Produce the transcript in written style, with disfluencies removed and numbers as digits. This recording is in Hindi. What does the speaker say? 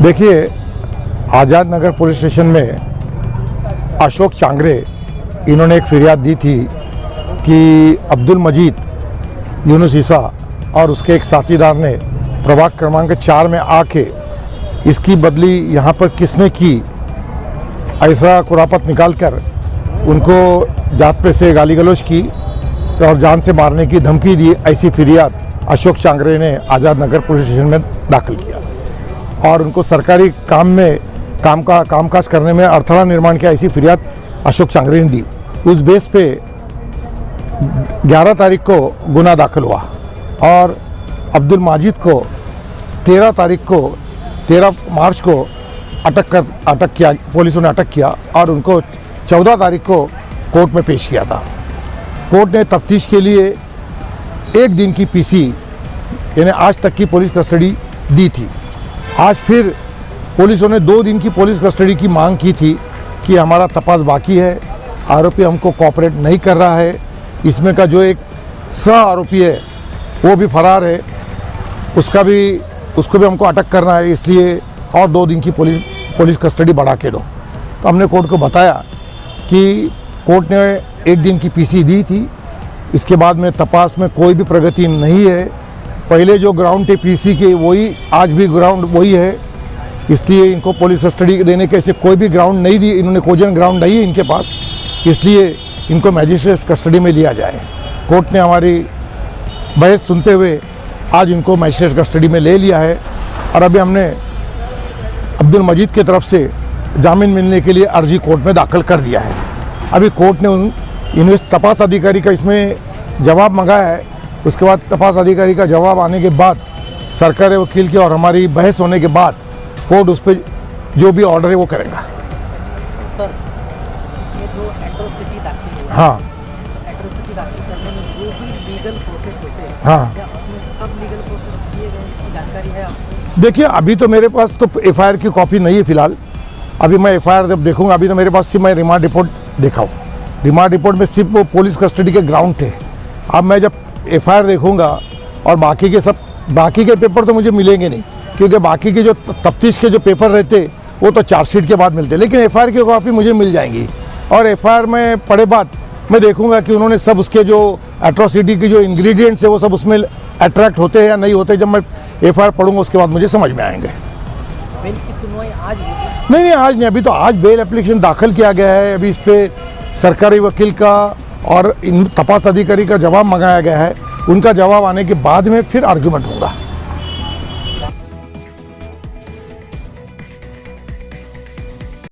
देखिए, आज़ाद नगर पुलिस स्टेशन में अशोक चांगरे इन्होंने एक फिरियाद दी थी कि अब्दुल मजीद यूनुस ईसा और उसके एक साथीदार ने प्रभाग क्रमांक 4 में आके इसकी बदली यहाँ पर किसने की, ऐसा कुरापत निकालकर उनको जात पे से गाली गलौज की और जान से मारने की धमकी दी। ऐसी फिरियाद अशोक चांगरे ने आज़ाद नगर पुलिस स्टेशन में दाखिल किया और उनको सरकारी काम में कामकाज करने में अड़थड़ा निर्माण किया। ऐसी फिरियाद अशोक चांगरे ने दी। उस बेस पे 11 तारीख को गुना दाखिल हुआ और अब्दुल माजिद को 13 मार्च को अटक किया, पुलिस ने अटक किया और उनको 14 तारीख को कोर्ट में पेश किया था। कोर्ट ने तफ्तीश के लिए 1 दिन की पीसी यानी आज तक की पुलिस कस्टडी दी थी। आज फिर पुलिसों ने 2 दिन की पुलिस कस्टडी की मांग की थी कि हमारा तपास बाकी है, आरोपी हमको कोऑपरेट नहीं कर रहा है, इसमें का जो एक सह आरोपी है वो भी फरार है, उसको भी हमको अटक करना है, इसलिए और 2 दिन की पुलिस कस्टडी बढ़ा के दो। तो हमने कोर्ट को बताया कि कोर्ट ने 1 दिन की पीसी दी थी, इसके बाद में तपास में कोई भी प्रगति नहीं है। पहले जो ग्राउंड थे पीसी के वही आज भी ग्राउंड वही है, इसलिए इनको पुलिस कस्टडी देने के ऐसे कोई भी ग्राउंड नहीं दी, इन्होंने कोजन ग्राउंड नहीं है इनके पास, इसलिए इनको मैजिस्ट्रेट कस्टडी में लिया जाए। कोर्ट ने हमारी बहस सुनते हुए आज इनको मैजिस्ट्रेट कस्टडी में ले लिया है और अभी हमने अब्दुल मजीद की तरफ से जामीन मिलने के लिए अर्जी कोर्ट में दाखिल कर दिया है। अभी कोर्ट ने तपास अधिकारी का इसमें जवाब मंगाया है, उसके बाद तपास अधिकारी का जवाब आने के बाद सरकारी वकील की और हमारी बहस होने के बाद कोर्ट उस पर जो भी ऑर्डर है वो करेगा। सर, इसमें जो एट्रोसिटी दाखिल हुई, हाँ, एट्रोसिटी दाखिल करने में जो भी लीगल प्रोसेस होते हैं, हाँ, क्या उसमें सब लीगल प्रोसेस किए गए, इसकी जानकारी है आपको? देखिए, अभी तो मेरे पास तो एफआईआर की कॉपी नहीं है फिलहाल। अभी मैं एफआईआर जब देखूंगा, अभी तो मेरे पास सिर्फ मैं रिमांड रिपोर्ट देखा हूँ। रिमांड रिपोर्ट में सिर्फ वो पुलिस कस्टडी के ग्राउंड थे। अब मैं जब एफआईआर देखूंगा और बाकी के पेपर तो मुझे मिलेंगे नहीं, क्योंकि बाकी के जो तफ्तीश के जो पेपर रहते वो तो चार्जशीट के बाद मिलते, लेकिन एफआईआर की कॉपी मुझे मिल जाएंगी और एफआईआर में पढ़े बाद मैं देखूंगा कि उन्होंने सब उसके जो एट्रोसिटी के जो इंग्रेडिएंट्स है वो सब उसमें अट्रैक्ट होते हैं या नहीं होते। जब मैं एफआईआर पढ़ूंगा उसके बाद मुझे समझ में आएंगे। बेल की सुनवाई आज होगी? नहीं, आज नहीं, अभी तो आज बेल एप्लीकेशन दाखिल किया गया है। अभी इस पे सरकारी वकील का और इन तपास अधिकारी का जवाब मंगाया गया है, उनका जवाब आने के बाद में फिर आर्ग्यूमेंट होगा।